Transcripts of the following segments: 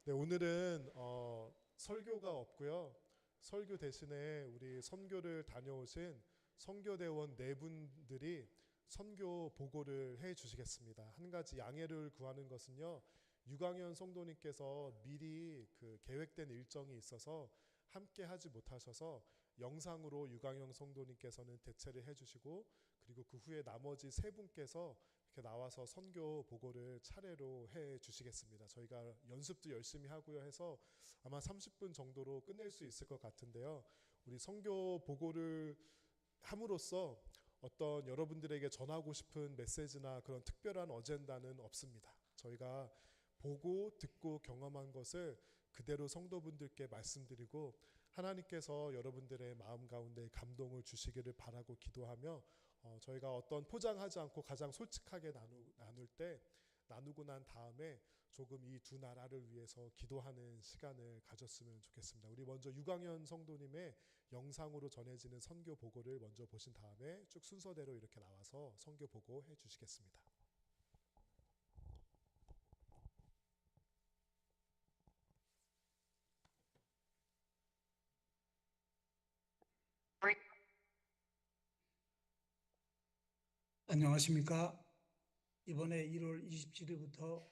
네, 오늘은 설교가 없고요. 설교 대신에 우리 선교를 다녀오신 선교대원 네 분들이 선교 보고를 해 주시겠습니다. 한 가지 양해를 구하는 것은요. 유광현 성도님께서 미리 그 계획된 일정이 있어서 함께 하지 못하셔서 영상으로 유광영 성도님께서는 대체를 해주시고, 그리고 그 후에 나머지 세 분께서 이렇게 나와서 선교 보고를 차례로 해 주시겠습니다. 저희가 연습도 열심히 하고요 해서 아마 30분 정도로 끝낼 수 있을 것 같은데요. 우리 선교 보고를 함으로써 어떤 여러분들에게 전하고 싶은 메시지나 그런 특별한 어젠다는 없습니다. 저희가 보고 듣고 경험한 것을 그대로 성도분들께 말씀드리고, 하나님께서 여러분들의 마음 가운데 감동을 주시기를 바라고 기도하며, 저희가 어떤 포장하지 않고 가장 솔직하게 나눌 때, 나누고 난 다음에 조금 이 두 나라를 위해서 기도하는 시간을 가졌으면 좋겠습니다. 우리 먼저 유광현 성도님의 영상으로 전해지는 선교 보고를 먼저 보신 다음에 쭉 순서대로 이렇게 나와서 선교 보고 해 주시겠습니다. 안녕하십니까? 이번에 1월 27일부터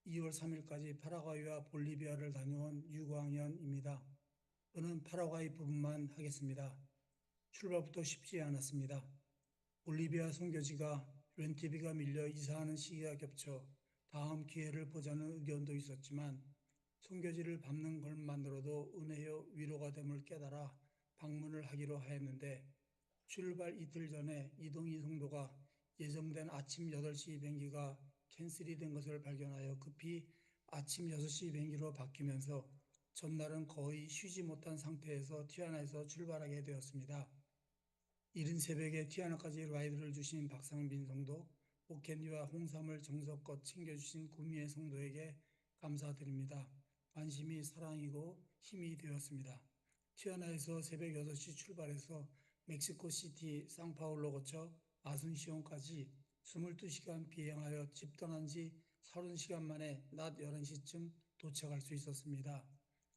2월 3일까지 파라과이와 볼리비아를 다녀온 유광현입니다. 저는 파라과이 부분만 하겠습니다. 출발부터 쉽지 않았습니다. 볼리비아 선교지가 렌트비가 밀려 이사하는 시기가 겹쳐 다음 기회를 보자는 의견도 있었지만, 선교지를 밟는 것만으로도 은혜요 위로가 됨을 깨달아 방문을 하기로 하였는데, 출발 이틀 전에 이동희 성도가 예정된 아침 8시 비행기가 캔슬이 된 것을 발견하여 급히 아침 6시 비행기로 바뀌면서 전날은 거의 쉬지 못한 상태에서 티아나에서 출발하게 되었습니다. 이른 새벽에 티아나까지 라이드를 주신 박상빈 성도, 복캔디와 홍삼을 정성껏 챙겨주신 구미의 성도에게 감사드립니다. 관심이 사랑이고 힘이 되었습니다. 티아나에서 새벽 6시 출발해서 멕시코시티 상파울로 거쳐 아순시온까지 22시간 비행하여 집 떠난 지 30시간 만에 낮 11시쯤 도착할 수 있었습니다.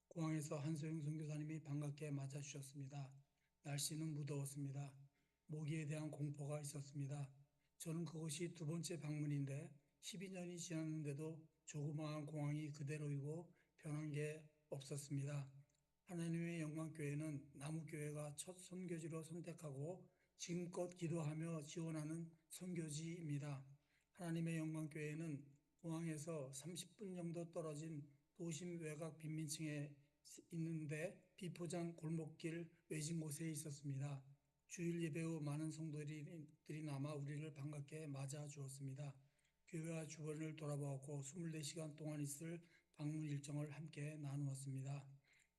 공항에서 한소영 선교사님이 반갑게 맞아주셨습니다. 날씨는 무더웠습니다. 모기에 대한 공포가 있었습니다. 저는 그것이 두 번째 방문인데 12년이 지났는데도 조그마한 공항이 그대로이고 변한 게 없었습니다. 하나님의 영광교회는 나무교회가 첫 선교지로 선택하고 지금껏 기도하며 지원하는 선교지입니다. 하나님의 영광교회는 공항에서 30분 정도 떨어진 도심 외곽 빈민층에 있는데 비포장 골목길 외진 곳에 있었습니다. 주일 예배 후 많은 성도들이 남아 우리를 반갑게 맞아 주었습니다. 교회와 주변을 돌아보았고 24시간 동안 있을 방문 일정을 함께 나누었습니다.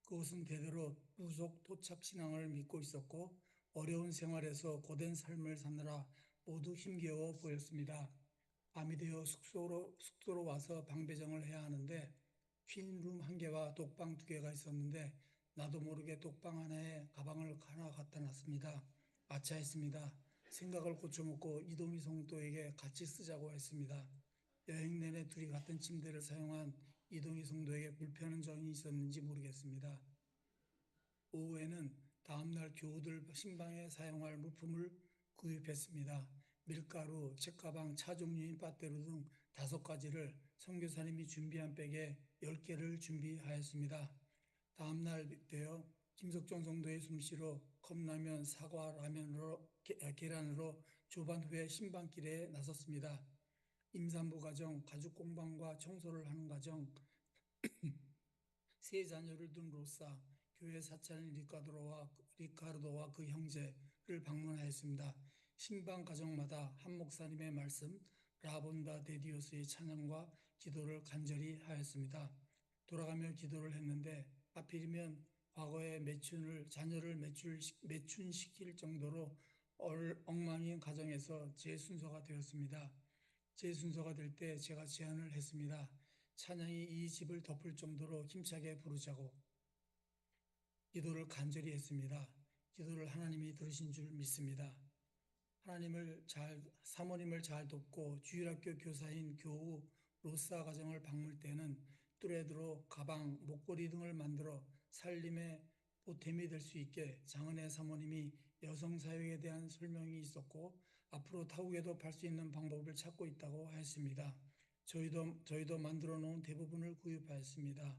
그것은 대대로 무속 토착 신앙을 믿고 있었고 어려운 생활에서 고된 삶을 사느라 모두 힘겨워 보였습니다. 밤이 되어 숙소로 와서 방 배정을 해야 하는데 퀸룸 한 개와 독방 두 개가 있었는데 나도 모르게 독방 하나에 가방을 하나 갖다 놨습니다. 아차했습니다. 생각을 고쳐먹고 이동희 성도에게 같이 쓰자고 했습니다. 여행 내내 둘이 같은 침대를 사용한 이동희 성도에게 불편한 점이 있었는지 모르겠습니다. 오후에는 다음날 교우들 신방에 사용할 물품을 구입했습니다. 밀가루, 책가방, 차 종류인 배터리 등 5가지를 선교사님이 준비한 백에 10개를 준비하였습니다. 다음날 되어 김석정 성도의 솜씨로 컵라면, 사과, 계란으로 조반 후에 신방길에 나섰습니다. 임산부 가정, 가죽 공방과 청소를 하는 가정, 세 자녀를 둔 로사, 교회 사찰인 리카르도와 그 형제를 방문하였습니다. 신방 가정마다 한 목사님의 말씀, 라본다 데디오스의 찬양과 기도를 간절히 하였습니다. 돌아가며 기도를 했는데 하필이면 과거에 자녀를 매춘시킬 정도로 엉망인 가정에서 제 순서가 되었습니다. 제 순서가 될 때 제가 제안을 했습니다. 찬양이 이 집을 덮을 정도로 힘차게 부르자고 기도를 간절히 했습니다. 기도를 하나님이 들으신 줄 믿습니다. 사모님을 잘 돕고 주일학교 교사인 교우 로사 가정을 방문 때는 뚜레드로 가방, 목걸이 등을 만들어 살림의 보탬이 될 수 있게 장은혜 사모님이 여성 사역에 대한 설명이 있었고 앞으로 타국에도 팔 수 있는 방법을 찾고 있다고 하였습니다. 저희도 만들어 놓은 대부분을 구입하였습니다.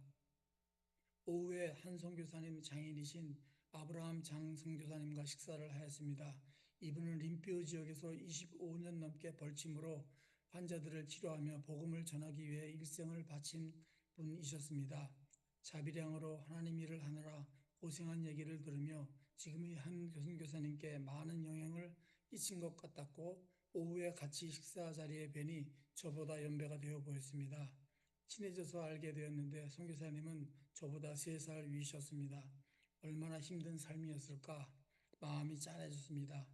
오후에 한 선교사님 장인이신 아브라함 장 선교사님과 식사를 하였습니다. 이분은 림피오 지역에서 25년 넘게 벌침으로 환자들을 치료하며 복음을 전하기 위해 일생을 바친 분이셨습니다. 자비량으로 하나님 일을 하느라 고생한 얘기를 들으며 지금의 한 선교사님께 많은 영향을 끼친 것 같았고 오후에 같이 식사 자리에 뵈니 저보다 연배가 되어 보였습니다. 친해져서 알게 되었는데 선교사님은 저보다 3살 위셨습니다. 얼마나 힘든 삶이었을까 마음이 짠해졌습니다.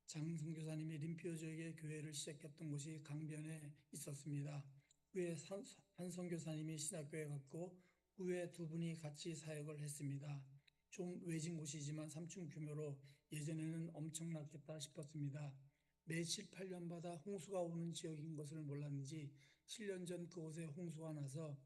장 선교사님이 림피오 지역의 교회를 시작했던 곳이 강변에 있었습니다. 후에 한 선교사님이 신학교에 갔고 후에 두 분이 같이 사역을 했습니다. 좀 외진 곳이지만 3층 규모로 예전에는 엄청났겠다 싶었습니다. 매 7, 8년마다 홍수가 오는 지역인 것을 몰랐는지 7년 전 그곳에 홍수가 나서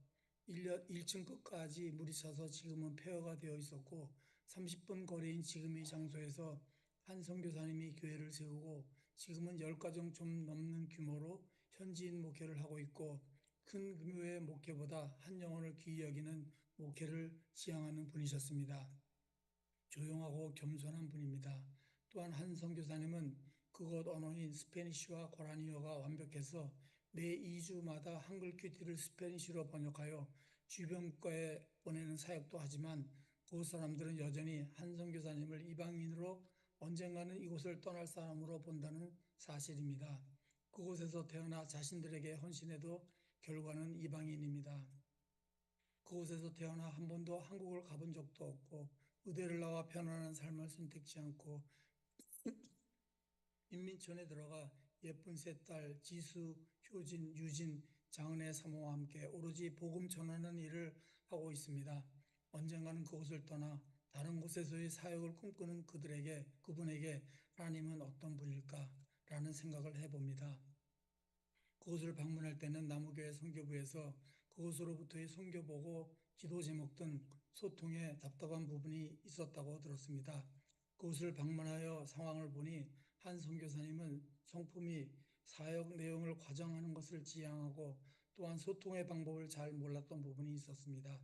1층 끝까지 물이 차서 지금은 폐허가 되어 있었고 30분 거리인 지금의 장소에서 한 선교사님이 교회를 세우고 지금은 10가정 좀 넘는 규모로 현지인 목회를 하고 있고 큰 규모의 목회보다 한 영혼을 귀히 여기는 목회를 지향하는 분이셨습니다. 조용하고 겸손한 분입니다. 또한 한 선교사님은 그곳 언어인 스페니쉬와 고라니어가 완벽해서 매 2주마다 한글 큐티를 스페니쉬로 번역하여 주변 국가에 보내는 사역도 하지만 그곳 사람들은 여전히 한 선교사님을 이방인으로 언젠가는 이곳을 떠날 사람으로 본다는 사실입니다. 그곳에서 태어나 자신들에게 헌신해도 결과는 이방인입니다. 그곳에서 태어나 한 번도 한국을 가본 적도 없고 의대를 나와 편안한 삶을 선택지 않고 인민촌에 들어가 예쁜 세 딸 지수, 효진, 유진, 장은혜 사모와 함께 오로지 복음 전하는 일을 하고 있습니다. 언젠가는 그곳을 떠나 다른 곳에서의 사역을 꿈꾸는 그분에게 하나님은 어떤 분일까? 라는 생각을 해봅니다. 그곳을 방문할 때는 나무교회 선교부에서 그곳으로부터의 선교보고 기도 제목 등 소통에 답답한 부분이 있었다고 들었습니다. 그곳을 방문하여 상황을 보니 한 선교사님은 성품이 사역 내용을 과장하는 것을 지향하고 또한 소통의 방법을 잘 몰랐던 부분이 있었습니다.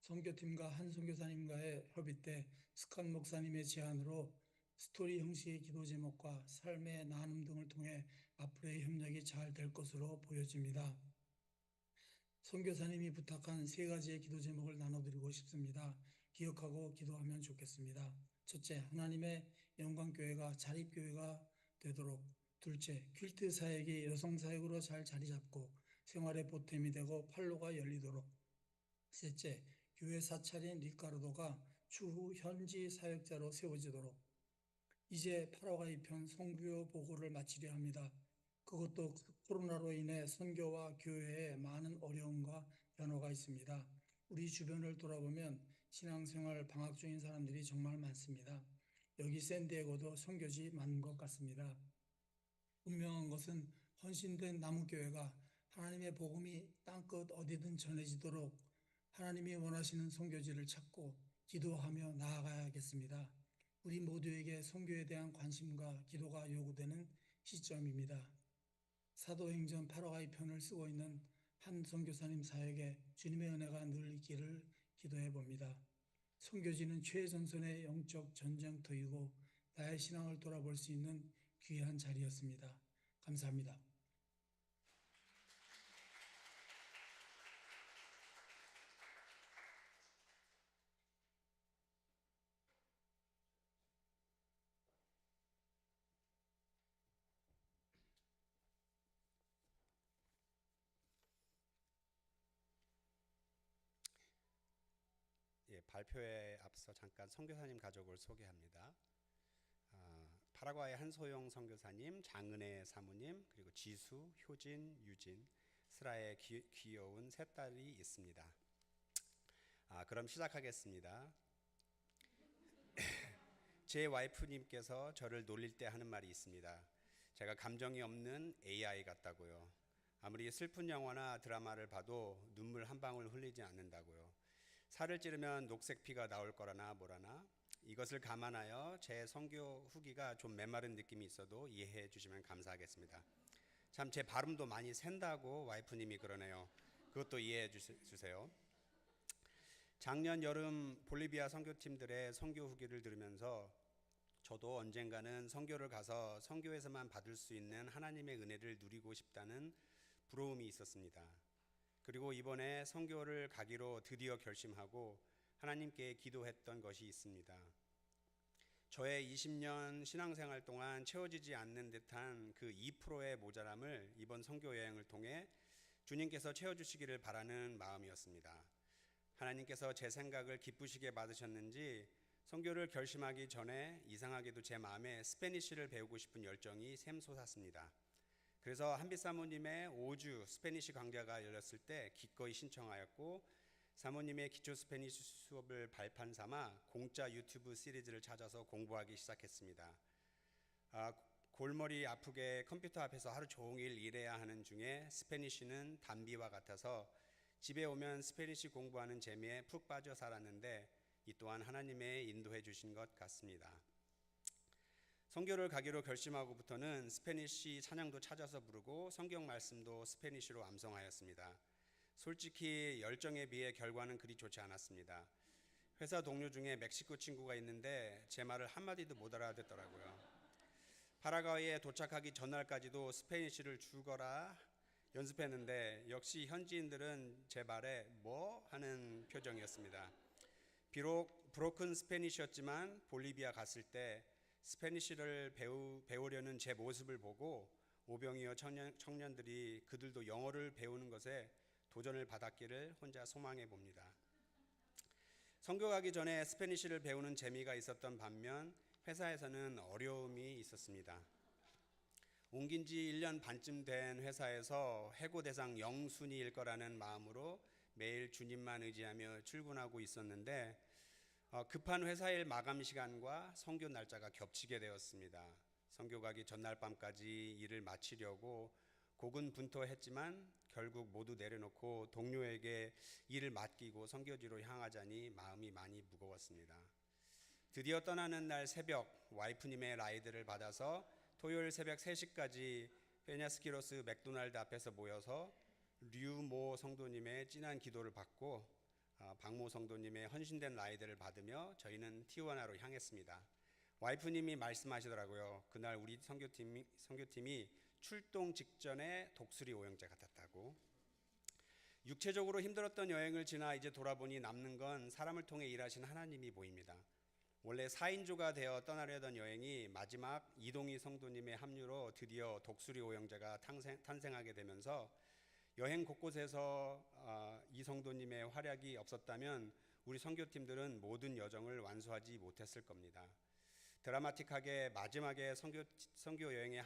선교팀과 한 선교사님과의 협의 때 스칸 목사님의 제안으로 스토리 형식의 기도 제목과 삶의 나눔 등을 통해 앞으로의 협력이 잘 될 것으로 보여집니다. 선교사님이 부탁한 3가지의 기도 제목을 나눠드리고 싶습니다. 기억하고 기도하면 좋겠습니다. 첫째, 하나님의 영광교회가 자립교회가 되도록. 둘째, 퀼트 사역이 여성 사역으로 잘 자리 잡고 생활의 보탬이 되고 판로가 열리도록. 셋째, 교회 사찰인 리카르도가 추후 현지 사역자로 세워지도록. 이제 파라과이 편 선교 보고를 마치려 합니다. 그것도 코로나로 인해 선교와 교회에 많은 어려움과 변화가 있습니다. 우리 주변을 돌아보면 신앙생활 방학 중인 사람들이 정말 많습니다. 여기 샌디에고도 선교지 많은 것 같습니다. 분명한 것은 헌신된 나무교회가 하나님의 복음이 땅끝 어디든 전해지도록 하나님이 원하시는 선교지를 찾고 기도하며 나아가야겠습니다. 우리 모두에게 선교에 대한 관심과 기도가 요구되는 시점입니다. 사도행전 8화의 편을 쓰고 있는 한 선교사님 사역에 주님의 은혜가 늘 있기를 기도해 봅니다. 선교지는 최전선의 영적 전쟁터이고 나의 신앙을 돌아볼 수 있는 귀한 자리였습니다. 감사합니다. 예, 발표에 앞서 잠깐 선교사님 가족을 소개합니다. 파라과이 한소영 선교사님, 장은혜 사모님, 그리고 지수, 효진, 유진, 스라의 귀여운 3딸이 있습니다. 그럼 시작하겠습니다. 제 와이프님께서 저를 놀릴 때 하는 말이 있습니다. 제가 감정이 없는 AI 같다고요. 아무리 슬픈 영화나 드라마를 봐도 눈물 한 방울 흘리지 않는다고요. 살을 찌르면 녹색 피가 나올 거라나 뭐라나. 이것을 감안하여 제 선교 후기가 좀 메마른 느낌이 있어도 이해해 주시면 감사하겠습니다. 참 제 발음도 많이 샌다고 와이프님이 그러네요. 그것도 이해해 주세요. 작년 여름 볼리비아 선교팀들의 선교 후기를 들으면서 저도 언젠가는 선교를 가서 선교에서만 받을 수 있는 하나님의 은혜를 누리고 싶다는 부러움이 있었습니다. 그리고 이번에 선교를 가기로 드디어 결심하고 하나님께 기도했던 것이 있습니다. 저의 20년 신앙생활 동안 채워지지 않는 듯한 그 2%의 모자람을 이번 선교 여행을 통해 주님께서 채워주시기를 바라는 마음이었습니다. 하나님께서 제 생각을 기쁘시게 받으셨는지 선교를 결심하기 전에 이상하게도 제 마음에 스페니쉬를 배우고 싶은 열정이 샘솟았습니다. 그래서 한빛 사모님의 5주 스페니쉬 강좌가 열렸을 때 기꺼이 신청하였고 사모님의 기초 스페니쉬 수업을 발판 삼아 공짜 유튜브 시리즈를 찾아서 공부하기 시작했습니다. 골머리 아프게 컴퓨터 앞에서 하루 종일 일해야 하는 중에 스페니쉬는 단비와 같아서 집에 오면 스페니쉬 공부하는 재미에 푹 빠져 살았는데 이 또한 하나님의 인도해 주신 것 같습니다. 선교를 가기로 결심하고부터는 스페니쉬 찬양도 찾아서 부르고 성경 말씀도 스페니쉬로 암송하였습니다. 솔직히 열정에 비해 결과는 그리 좋지 않았습니다. 회사 동료 중에 멕시코 친구가 있는데 제 말을 한마디도 못 알아듣더라고요. 파라과이에 도착하기 전날까지도 스페니쉬를 죽어라 연습했는데 역시 현지인들은 제 말에 뭐 하는 표정이었습니다. 비록 브로큰 스페니쉬였지만 볼리비아 갔을 때 스페니쉬를 배우려는 제 모습을 보고 오병이어 청년들이 그들도 영어를 배우는 것에 도전을 받았기를 혼자 소망해 봅니다. 선교 가기 전에 스페니쉬를 배우는 재미가 있었던 반면 회사에서는 어려움이 있었습니다. 옮긴 지 1년 반쯤 된 회사에서 해고 대상 영순위일 거라는 마음으로 매일 주님만 의지하며 출근하고 있었는데 급한 회사 일 마감 시간과 선교 날짜가 겹치게 되었습니다. 선교 가기 전날 밤까지 일을 마치려고 고군분투했지만 결국 모두 내려놓고 동료에게 일을 맡기고 선교지로 향하자니 마음이 많이 무거웠습니다. 드디어 떠나는 날 새벽 와이프님의 라이드를 받아서 토요일 새벽 3시까지 페냐스키로스 맥도날드 앞에서 모여서 류모 성도님의 진한 기도를 받고 박모 성도님의 헌신된 라이드를 받으며 저희는 티juana로 향했습니다. 와이프님이 말씀하시더라고요. 그날 우리 선교팀이 출동 직전에 독수리 오영제 같았다고. 육체적으로 힘들었던 여행을 지나 이제 돌아보니 남는 건 사람을 통해 일하신 하나님이 보입니다. 원래 4인조가 되어 떠나려던 여행이 마지막 이동희 성도님의 합류로 드디어 독수리 오영제가 탄생하게 되면서 여행 곳곳에서 이 성도님의 활약이 없었다면 우리 선교팀들은 모든 여정을 완수하지 못했을 겁니다. 드라마틱하게 마지막에 선교 여행에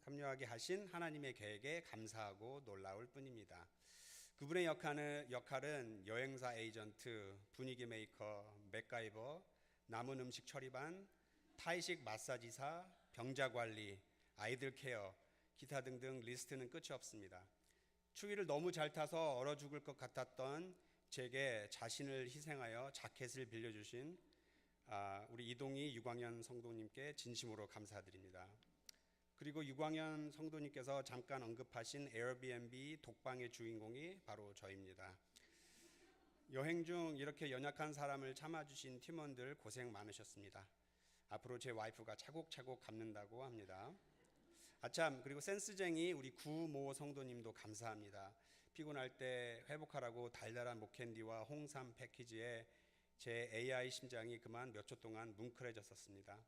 합류하게 하신 하나님의 계획에 감사하고 놀라울 뿐입니다. 그분의 역할은 여행사 에이전트, 분위기 메이커, 맥가이버, 남은 음식 처리반, 타이식 마사지사, 병자 관리, 아이들 케어, 기타 등등 리스트는 끝이 없습니다. 추위를 너무 잘 타서 얼어 죽을 것 같았던 제게 자신을 희생하여 자켓을 빌려주신 우리 이동희 유광현 성도님께 진심으로 감사드립니다. 그리고 유광현 성도님께서 잠깐 언급하신 에어비앤비 독방의 주인공이 바로 저입니다. 여행 중 이렇게 연약한 사람을 참아주신 팀원들 고생 많으셨습니다. 앞으로 제 와이프가 차곡차곡 갚는다고 합니다. 아참, 그리고 센스쟁이 우리 구모 성도님도 감사합니다. 피곤할 때 회복하라고 달달한 목캔디와 홍삼 패키지에 제 AI 심장이 그만 몇 초 동안 뭉클해졌었습니다.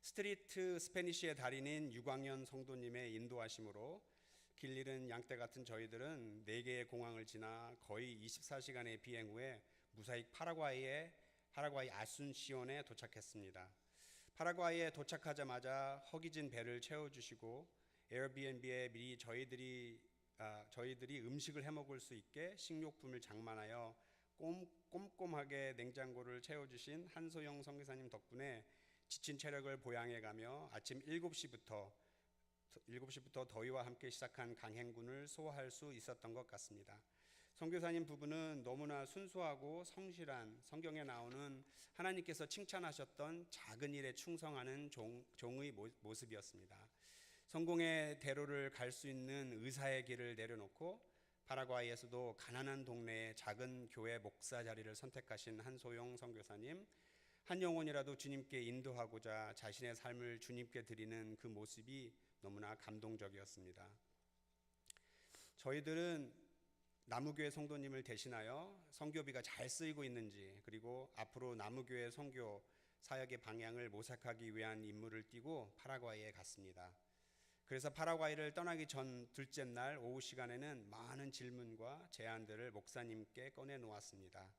스트리트 스페니쉬의 달인인 유광현 성도님의 인도하심으로 길 잃은 양떼 같은 저희들은 4개의 공항을 지나 거의 24시간의 비행 후에 무사히 파라과이 아순시온에 도착했습니다. 파라과이에 도착하자마자 허기진 배를 채워주시고 에어비앤비에 미리 저희들이 음식을 해먹을 수 있게 식료품을 장만하여 꼼꼼하게 냉장고를 채워주신 한소영 선교사님 덕분에 지친 체력을 보양해가며 아침 7시부터 7시부터 더위와 함께 시작한 강행군을 소화할 수 있었던 것 같습니다. 선교사님 부부는 너무나 순수하고 성실한, 성경에 나오는 하나님께서 칭찬하셨던 작은 일에 충성하는 종의 모습이었습니다. 성공의 대로를 갈 수 있는 의사의 길을 내려놓고 파라과이에서도 가난한 동네의 작은 교회 목사 자리를 선택하신 한소용 선교사님, 한 영혼이라도 주님께 인도하고자 자신의 삶을 주님께 드리는 그 모습이 너무나 감동적이었습니다. 저희들은 나무교회 성도님을 대신하여 선교비가 잘 쓰이고 있는지, 그리고 앞으로 나무교회 선교 사역의 방향을 모색하기 위한 임무를 띠고 파라과이에 갔습니다. 그래서 파라과이를 떠나기 전 둘째 날 오후 시간에는 많은 질문과 제안들을 목사님께 꺼내 놓았습니다.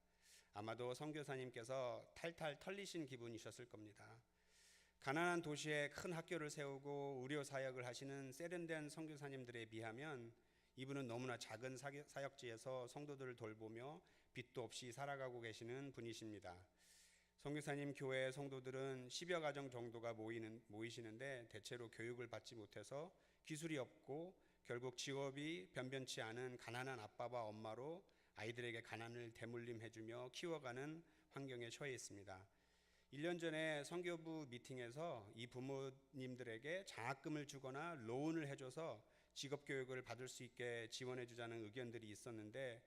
아마도 선교사님께서 탈탈 털리신 기분이셨을 겁니다. 가난한 도시에 큰 학교를 세우고 의료 사역을 하시는 세련된 선교사님들에 비하면 이분은 너무나 작은 사역지에서 성도들을 돌보며 빚도 없이 살아가고 계시는 분이십니다. 선교사님 교회 성도들은 10여 가정 정도가 모이시는데 대체로 교육을 받지 못해서 기술이 없고 결국 직업이 변변치 않은 가난한 아빠와 엄마로 아이들에게 가난을 대물림해주며 키워가는 환경에 처해 있습니다. 1년 전에 선교부 미팅에서 이 부모님들에게 장학금을 주거나 로운을 해줘서 직업교육을 받을 수 있게 지원해주자는 의견들이 있었는데,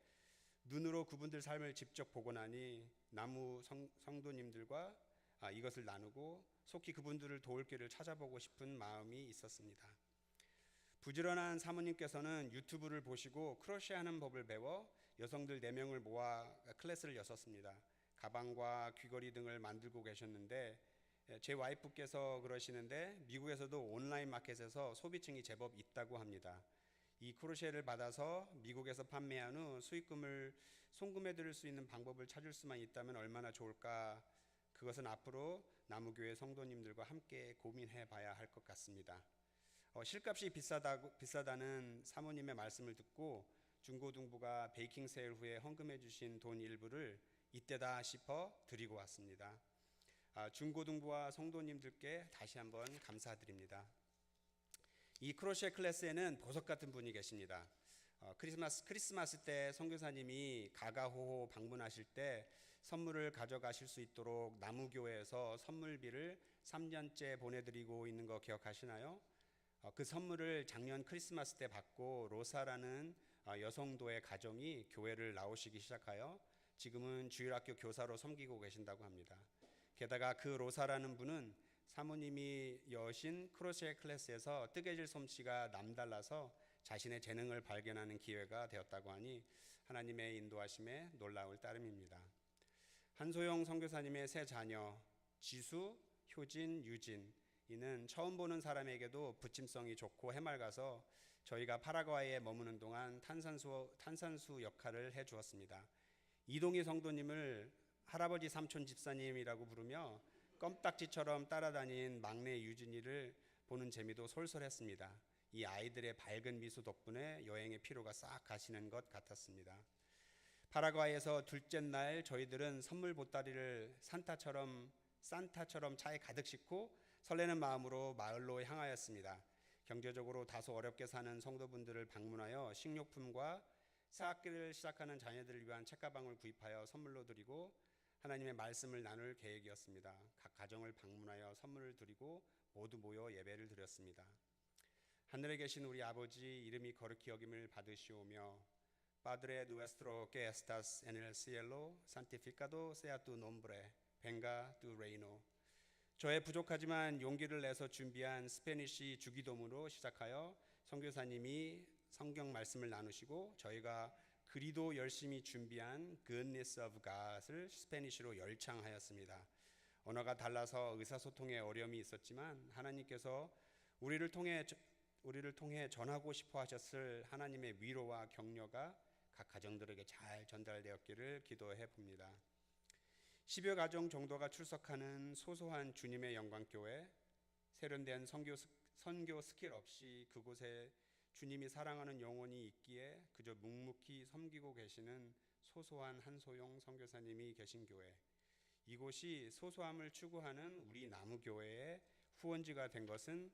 눈으로 그분들 삶을 직접 보고 나니 나무 성도님들과 이것을 나누고 속히 그분들을 도울 길을 찾아보고 싶은 마음이 있었습니다. 부지런한 사모님께서는 유튜브를 보시고 크로셰하는 법을 배워 여성들 4명을 모아 클래스를 여셨습니다. 가방과 귀걸이 등을 만들고 계셨는데, 제 와이프께서 그러시는데 미국에서도 온라인 마켓에서 소비층이 제법 있다고 합니다. 이 크로셰를 받아서 미국에서 판매한 후 수익금을 송금해 드릴 수 있는 방법을 찾을 수만 있다면 얼마나 좋을까. 그것은 앞으로 나무교회 성도님들과 함께 고민해 봐야 할 것 같습니다. 실값이 비싸다는 사모님의 말씀을 듣고 중고등부가 베이킹 세일 후에 헌금해 주신 돈 일부를 이때다 싶어 드리고 왔습니다. 중고등부와 성도님들께 다시 한번 감사드립니다. 이 크로셰 클래스에는 보석 같은 분이 계십니다. 크리스마스 때 선교사님이 가가호호 방문하실 때 선물을 가져가실 수 있도록 나무교회에서 선물비를 3년째 보내드리고 있는 거 기억하시나요? 그 선물을 작년 크리스마스 때 받고 로사라는 여성도의 가정이 교회를 나오시기 시작하여 지금은 주일학교 교사로 섬기고 계신다고 합니다. 게다가 그 로사라는 분은 사모님이 여신 크로셰 클래스에서 뜨개질 솜씨가 남달라서 자신의 재능을 발견하는 기회가 되었다고 하니 하나님의 인도하심에 놀라울 따름입니다. 한소영 선교사님의 세 자녀 지수, 효진, 유진, 이는 처음 보는 사람에게도 부침성이 좋고 해맑아서 저희가 파라과이에 머무는 동안 탄산수 역할을 해주었습니다. 이동희 성도님을 할아버지 삼촌 집사님이라고 부르며 껌딱지처럼 따라다닌 막내 유진이를 보는 재미도 솔솔했습니다. 이 아이들의 밝은 미소 덕분에 여행의 피로가 싹 가시는 것 같았습니다. 파라과이에서 둘째 날 저희들은 선물 보따리를 산타처럼 차에 가득 싣고 설레는 마음으로 마을로 향하였습니다. 경제적으로 다소 어렵게 사는 성도분들을 방문하여 식료품과 새학기를 시작하는 자녀들을 위한 책가방을 구입하여 선물로 드리고 하나님의 말씀을 나눌 계획이었습니다. 각 가정을 방문하여 선물을 드리고 모두 모여 예배를 드렸습니다. 하늘에 계신 우리 아버지 이름이 거룩히 여김을 받으시오며 Padre nuestro que estás en el cielo, santificado sea tu nombre, venga tu reino. 저의 부족하지만 용기를 내서 준비한 스페니쉬 주기도문으로 시작하여 선교사님이 성경 말씀을 나누시고 저희가 그리도 열심히 준비한 Goodness of God을 스페니쉬로 열창하였습니다. 언어가 달라서 의사소통에 어려움이 있었지만 하나님께서 우리를 통해 전하고 싶어 하셨을 하나님의 위로와 격려가 각 가정들에게 잘 전달되었기를 기도해 봅니다. 10여 가정 정도가 출석하는 소소한 주님의 영광교회, 세련된 선교 스킬 없이 그곳에 주님이 사랑하는 영혼이 있기에 그저 묵묵히 섬기고 계시는 소소한 한소용 선교사님이 계신 교회, 이곳이 소소함을 추구하는 우리 나무교회의 후원지가 된 것은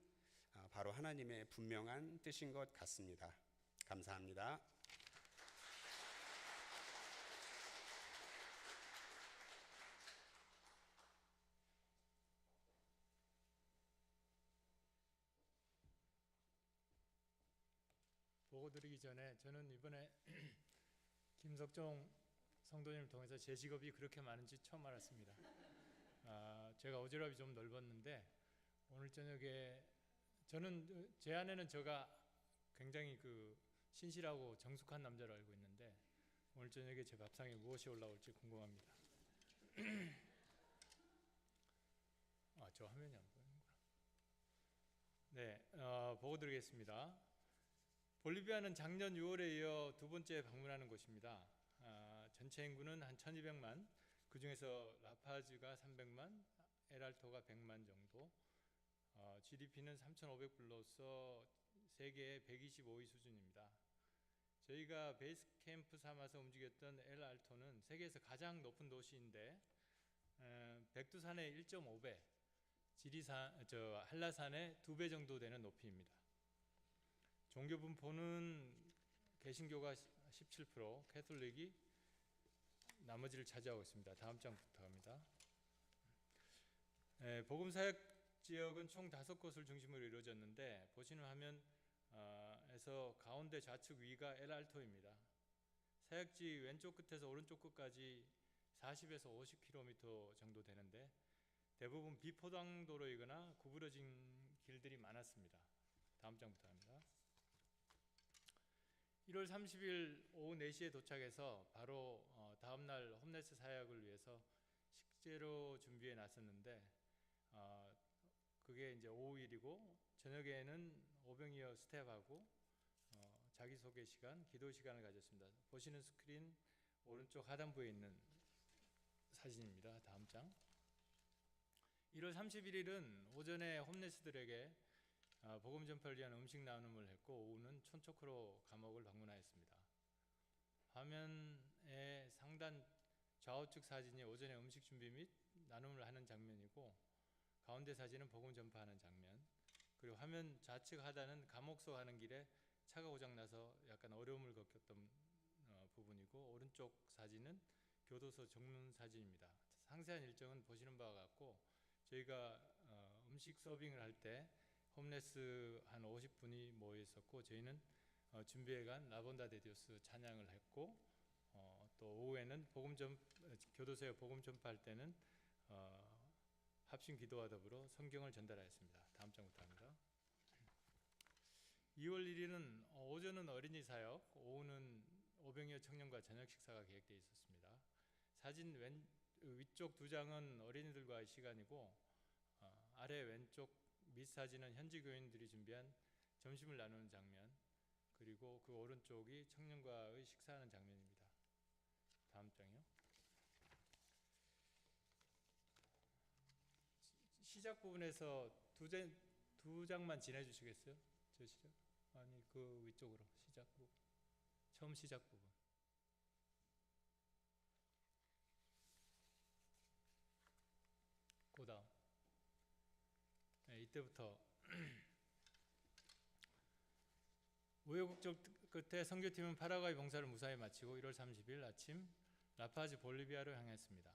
바로 하나님의 분명한 뜻인 것 같습니다. 감사합니다. 보고 드리기 전에 저는 이번에 김석종 성도님을 통해서 제 직업이 그렇게 많은지 처음 알았습니다. 제가 오지랖이 좀 넓었는데 오늘 저녁에 저는 제 안에는 제가 굉장히 신실하고 정숙한 남자로 알고 있는데 오늘 저녁에 제 밥상에 무엇이 올라올지 궁금합니다. 저 화면이 안 보이는구나. 네, 보고 드리겠습니다. 볼리비아는 작년 6월에 이어 두 번째 방문하는 곳입니다. 전체 인구는 한 1200만, 그 중에서 라파즈가 300만, 엘알토가 100만 정도, GDP는 3,500불로서 세계 125위 수준입니다. 저희가 베이스 캠프 삼아서 움직였던 엘알토는 세계에서 가장 높은 도시인데 백두산의 1.5배, 한라산의 2배 정도 되는 높이입니다. 종교 분포는 개신교가 17%, 캐톨릭이 나머지를 차지하고 있습니다. 다음 장부터 갑니다. 복음 사역 지역은 총 5곳을 중심으로 이루어졌는데 보시는 화면에서 가운데 좌측 위가 엘알토입니다. 사역지 왼쪽 끝에서 오른쪽 끝까지 40에서 50km 정도 되는데 대부분 비포장도로이거나 구부러진 길들이 많았습니다. 다음 장부터 합니다. 1월 30일 오후 4시에 도착해서 바로 다음날 홈레스 사역을 위해서 식재료 준비에 나섰는데 그게 이제 오후 일이고 저녁에는 오병이어 스텝하고 자기소개 시간, 기도 시간을 가졌습니다. 보시는 스크린 오른쪽 하단부에 있는 사진입니다. 다음 장. 1월 31일은 오전에 홈레스들에게 복음 전파를 위한 음식 나눔을 했고 오후는 촌초크로 감옥을 방문하였습니다. 화면의 상단 좌우측 사진이 오전에 음식 준비 및 나눔을 하는 장면이고 가운데 사진은 복음 전파하는 장면, 그리고 화면 좌측 하단은 감옥소 가는 길에 차가 고장나서 약간 어려움을 겪었던 부분이고 오른쪽 사진은 교도소 정문 사진입니다. 상세한 일정은 보시는 바와 같고 저희가 음식 서빙을 할 때 홈레스 한 50분이 모여 있었고 저희는 준비해간 라본다 데디오스 찬양을 했고 또 오후에는 교도소에 복음 전파할 때는 합심 기도와 더불어 성경을 전달하였습니다. 다음 장부터 합니다. 2월 1일은 오전은 어린이 사역, 오후는 오병이어 청년과 저녁 식사가 계획되어 있었습니다. 사진 위쪽 2장은 어린이들과의 시간이고 아래 왼쪽 밑사진은 현지 교인들이 준비한 점심을 나누는 장면, 그리고 그 오른쪽이 청년과의 식사하는 장면입니다. 다음 장이요. 시작 부분에서 두 장만 지내주시겠어요? 저 시작? 아니 그 위쪽으로 시작 부분, 처음 시작 부분. 그 다음. 네, 이때부터 우여곡절 끝에 선교팀은 파라과이 봉사를 무사히 마치고 1월 30일 아침 라파즈 볼리비아로 향했습니다.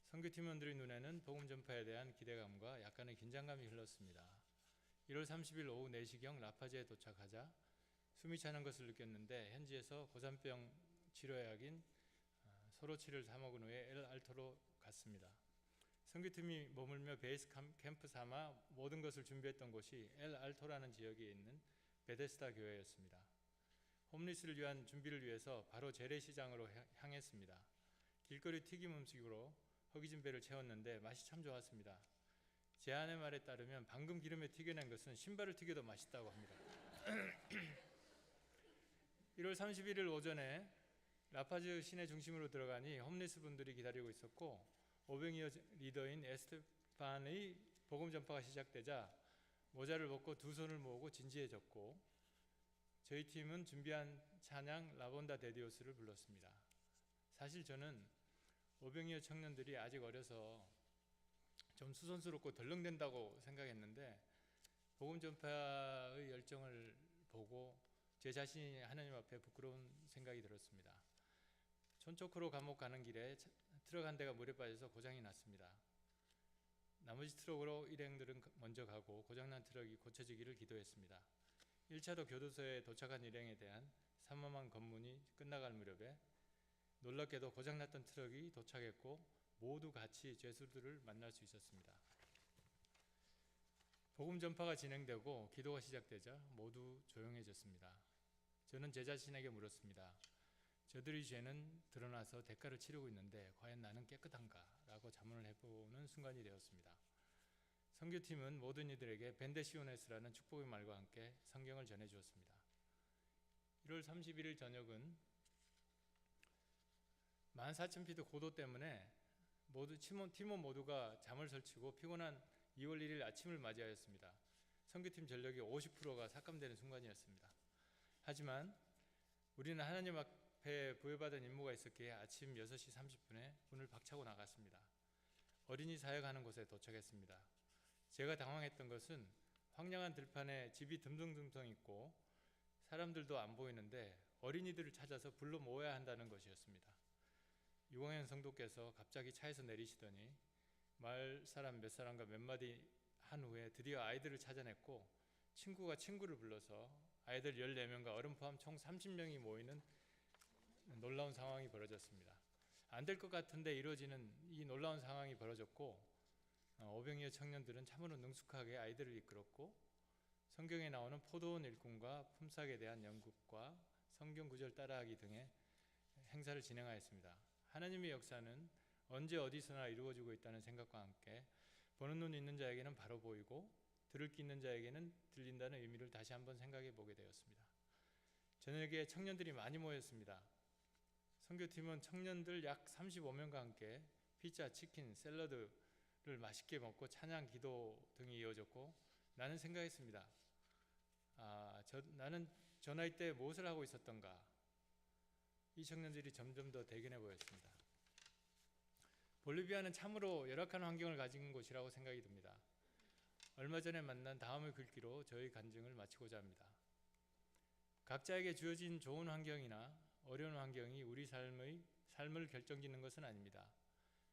선교팀원들의 눈에는 복음 전파에 대한 기대감과 약간의 긴장감이 흘렀습니다. 1월 30일 오후 4시경 라파즈에 도착하자 숨이 차는 것을 느꼈는데 현지에서 고산병 치료약인 소로치를 사 먹은 후에 엘알토로 갔습니다. 선교팀이 머물며 베이스 캠프 삼아 모든 것을 준비했던 곳이 엘알토라는 지역에 있는 베데스다 교회였습니다. 홈리스를 위한 준비를 위해서 바로 재래시장으로 향했습니다. 길거리 튀김 음식으로 허기진 배를 채웠는데 맛이 참 좋았습니다. 제 아내 말에 따르면 방금 기름에 튀겨낸 것은 신발을 튀겨도 맛있다고 합니다. 1월 31일 오전에 라파즈 시내 중심으로 들어가니 홈리스 분들이 기다리고 있었고 오병이어 리더인 에스테판의 복음 전파가 시작되자 모자를 벗고 두 손을 모으고 진지해졌고 저희 팀은 준비한 찬양 라본다 데디오스를 불렀습니다. 사실 저는 오병이어 청년들이 아직 어려서 좀 수선스럽고 덜렁댄다고 생각했는데 복음 전파의 열정을 보고 제 자신이 하나님 앞에 부끄러운 생각이 들었습니다. 촌초크로 감옥 가는 길에 트럭 한 대가 물에 빠져서 고장이 났습니다. 나머지 트럭으로 일행들은 먼저 가고 고장난 트럭이 고쳐지기를 기도했습니다. 1차도 교도소에 도착한 일행에 대한 삼엄한 검문이 끝나갈 무렵에 놀랍게도 고장났던 트럭이 도착했고 모두 같이 죄수들을 만날 수 있었습니다. 복음 전파가 진행되고 기도가 시작되자 모두 조용해졌습니다. 저는 제 자신에게 물었습니다. 저들의 죄는 드러나서 대가를 치르고 있는데 과연 나는 깨끗한가? 라고 자문을 해보는 순간이 되었습니다. 선교팀은 모든 이들에게 벤데시오네스라는 축복의 말과 함께 성경을 전해주었습니다. 1월 31일 저녁은 14,000피트 고도 때문에 팀원 모두가 잠을 설치고 피곤한 2월 1일 아침을 맞이하였습니다. 선교팀 전력이 50%가 삭감되는 순간이었습니다. 하지만 우리는 하나님 앞에 부여받은 임무가 있었기에 아침 6시 30분에 문을 박차고 나갔습니다. 어린이 사역하는 곳에 도착했습니다. 제가 당황했던 것은 황량한 들판에 집이 듬성듬성 있고 사람들도 안 보이는데 어린이들을 찾아서 불러 모아야 한다는 것이었습니다. 유광현 성도께서 갑자기 차에서 내리시더니 마을 사람 몇 사람과 몇 마디 한 후에 드디어 아이들을 찾아냈고 친구가 친구를 불러서 아이들 14명과 어른 포함 총 30명이 모이는 놀라운 상황이 벌어졌습니다. 안 될 것 같은데 이루어지는 이 놀라운 상황이 벌어졌고 500여 청년들은 참으로 능숙하게 아이들을 이끌었고 성경에 나오는 포도원 일꾼과 품삯에 대한 연극과 성경 구절 따라하기 등의 행사를 진행하였습니다. 하나님의 역사는 언제 어디서나 이루어지고 있다는 생각과 함께 보는 눈 있는 자에게는 바로 보이고 들을 귀 있는 자에게는 들린다는 의미를 다시 한번 생각해 보게 되었습니다. 저녁에 청년들이 많이 모였습니다. 선교팀은 청년들 약 35명과 함께 피자, 치킨, 샐러드를 맛있게 먹고 찬양, 기도 등이 이어졌고 나는 생각했습니다. 나는 저 나이 때 무엇을 하고 있었던가? 이 청년들이 점점 더 대견해 보였습니다. 볼리비아는 참으로 열악한 환경을 가진 곳이라고 생각이 듭니다. 얼마 전에 만난 다음의 글귀로 저의 간증을 마치고자 합니다. 각자에게 주어진 좋은 환경이나 어려운 환경이 우리 삶을 결정짓는 것은 아닙니다.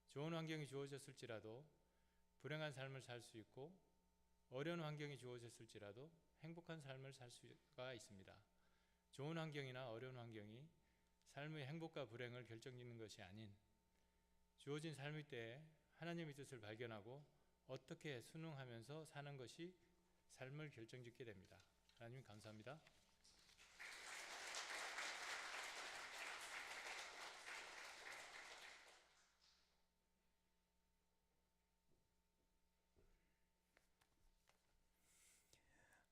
좋은 환경이 주어졌을지라도 불행한 삶을 살 수 있고 어려운 환경이 주어졌을지라도 행복한 삶을 살 수가 있습니다. 좋은 환경이나 어려운 환경이 삶의 행복과 불행을 결정짓는 것이 아닌 주어진 삶의 때에 하나님의 뜻을 발견하고 어떻게 순응하면서 사는 것이 삶을 결정짓게 됩니다. 하나님 감사합니다.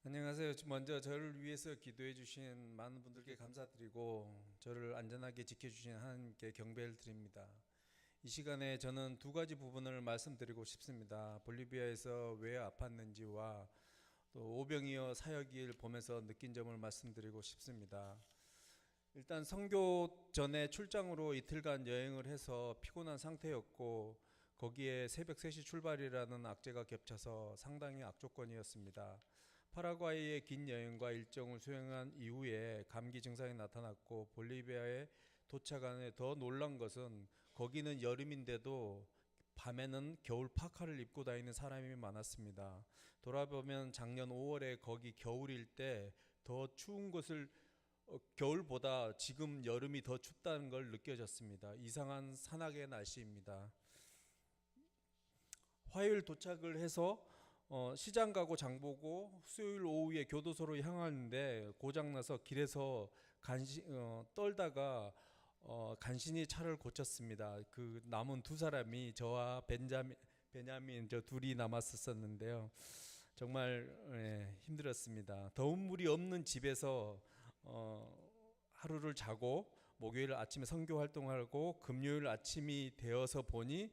안녕하세요. 먼저 저를 위해서 기도해 주신 많은 분들께 감사드리고 저를 안전하게 지켜주신 하나님께 경배를 드립니다. 이 시간에 저는 두 가지 부분을 말씀드리고 싶습니다. 볼리비아에서 왜 아팠는지와 또 오병이어 사역일 보면서 느낀 점을 말씀드리고 싶습니다. 일단 선교 전에 출장으로 이틀간 여행을 해서 피곤한 상태였고 거기에 새벽 3시 출발이라는 악재가 겹쳐서 상당히 악조건이었습니다. 파라과이의 긴 여행과 일정을 수행한 이후에 감기 증상이 나타났고 볼리비아에 도착한 후에 더 놀란 것은 거기는 여름인데도 밤에는 겨울 파카를 입고 다니는 사람이 많았습니다. 돌아보면 작년 5월에 거기 겨울일 때 더 추운 것을 겨울보다 지금 여름이 더 춥다는 걸 느껴졌습니다. 이상한 산악의 날씨입니다. 화요일 도착을 해서 시장 가고 장 보고 수요일 오후에 교도소로 향하는데 고장나서 길에서 떨다가 간신히 차를 고쳤습니다. 그 남은 두 사람이 저와 베냐민 저 둘이 남았었는데요. 정말 힘들었습니다. 더운 물이 없는 집에서 하루를 자고 목요일 아침에 선교 활동하고 금요일 아침이 되어서 보니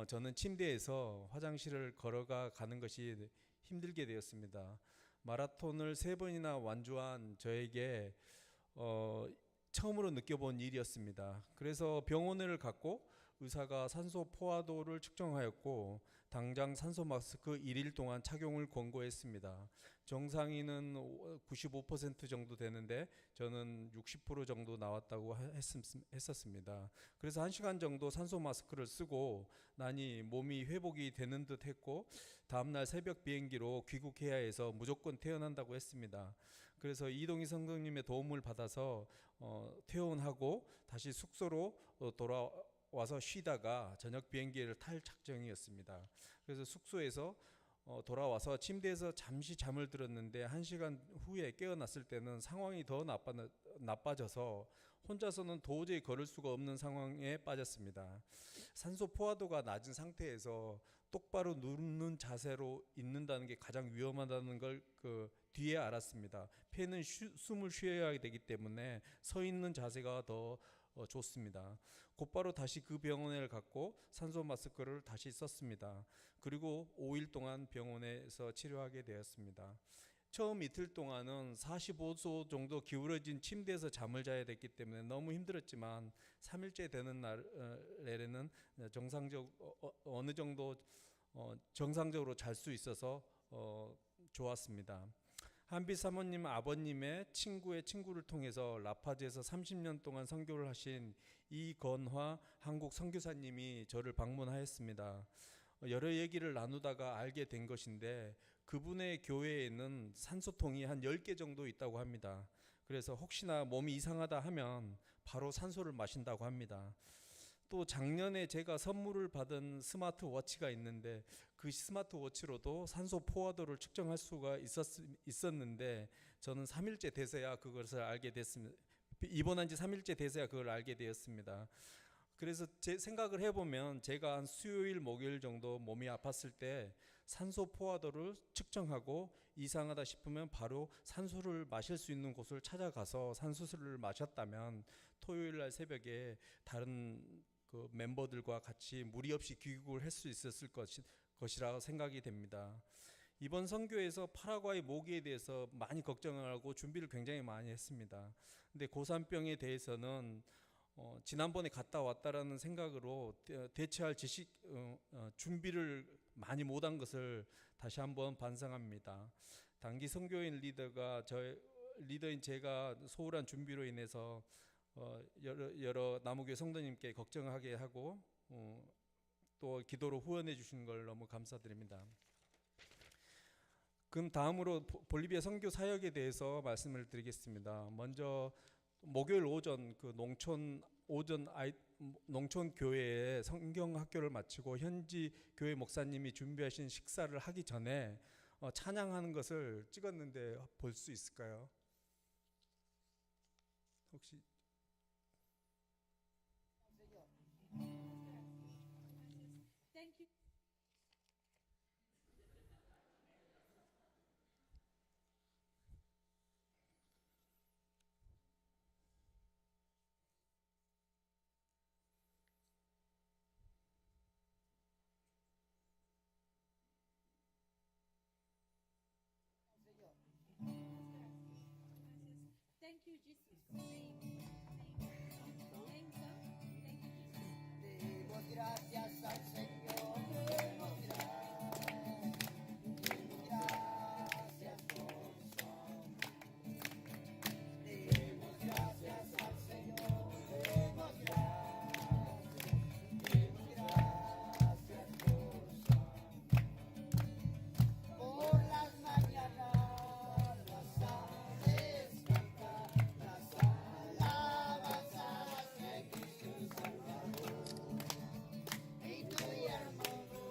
저는 침대에서 화장실을 걸어가 가는 것이 힘들게 되었습니다. 마라톤을 3번이나 완주한 저에게 처음으로 느껴본 일이었습니다. 그래서 병원을 갔고 의사가 산소 포화도를 측정하였고 당장 산소 마스크 1일 동안 착용을 권고했습니다. 정상인은 95% 정도 되는데 저는 60% 정도 나왔다고 했었습니다. 그래서 1시간 정도 산소 마스크를 쓰고 나니 몸이 회복이 되는 듯 했고 다음날 새벽 비행기로 귀국해야 해서 무조건 퇴원한다고 했습니다. 그래서 이동희 성도님의 도움을 받아서 퇴원하고 다시 숙소로 돌아와서 쉬다가 저녁 비행기를 탈 작정이었습니다. 그래서 숙소에서 돌아와서 침대에서 잠시 잠을 들었는데 1시간 후에 깨어났을 때는 상황이 더 나빠져서 혼자서는 도저히 걸을 수가 없는 상황에 빠졌습니다. 산소 포화도가 낮은 상태에서 똑바로 눕는 자세로 있는다는 게 가장 위험하다는 걸 뒤에 알았습니다. 폐는 숨을 쉬어야 되기 때문에 서 있는 자세가 더 좋습니다. 곧바로 다시 그 병원에 갔고 산소 마스크를 다시 썼습니다. 그리고 5일 동안 병원에서 치료하게 되었습니다. 처음 이틀 동안은 45도 정도 기울어진 침대에서 잠을 자야 됐기 때문에 너무 힘들었지만 3일째 되는 날에는 어느 정도 정상적으로 잘 수 있어서 좋았습니다. 한빛 사모님 아버님의 친구의 친구를 통해서 라파즈에서 30년 동안 선교를 하신 이건화 한국 선교사님이 저를 방문하였습니다. 여러 얘기를 나누다가 알게 된 것인데 그분의 교회에는 산소통이 한 10개 정도 있다고 합니다. 그래서 혹시나 몸이 이상하다 하면 바로 산소를 마신다고 합니다. 또 작년에 제가 선물을 받은 스마트워치가 있는데 그 스마트워치로도 산소 포화도를 측정할 수가 있었는데 저는 3일째 돼서야 그것을 알게 됐습니다. 입원한 지 3일째 돼서야 그걸 알게 되었습니다. 그래서 제 생각을 해보면 제가 한 수요일 목요일 정도 몸이 아팠을 때 산소 포화도를 측정하고 이상하다 싶으면 바로 산소를 마실 수 있는 곳을 찾아가서 산소를 마셨다면 토요일 날 새벽에 다른 그 멤버들과 같이 무리 없이 귀국을 할 수 있었을 것이라 생각이 됩니다. 이번 선교에서 파라과이 모기에 대해서 많이 걱정을 하고 준비를 굉장히 많이 했습니다. 근데 고산병에 대해서는 지난번에 갔다 왔다라는 생각으로 대처할 준비를 많이 못한 것을 다시 한번 반성합니다. 단기 선교인 리더인 제가 소홀한 준비로 인해서 여러 남우교회 성도님께 걱정하게 하고 또 기도로 후원해 주신 걸 너무 감사드립니다. 그럼 다음으로 볼리비아 선교 사역에 대해서 말씀을 드리겠습니다. 먼저 목요일 오전 농촌 교회에 성경 학교를 마치고 현지 교회 목사님이 준비하신 식사를 하기 전에 찬양하는 것을 찍었는데 볼 수 있을까요? 혹시 Thank you. Thank you, Jesus. Thank you, Jesus. Gracias al Señor, demos gracias. Demos gracias por su amor. Demos gracias al Señor, demos gracias. Demos gracias por su amor. Por las mañanas las aves cantan las alabanzas de Cristo Salvador. Y tú, hermano,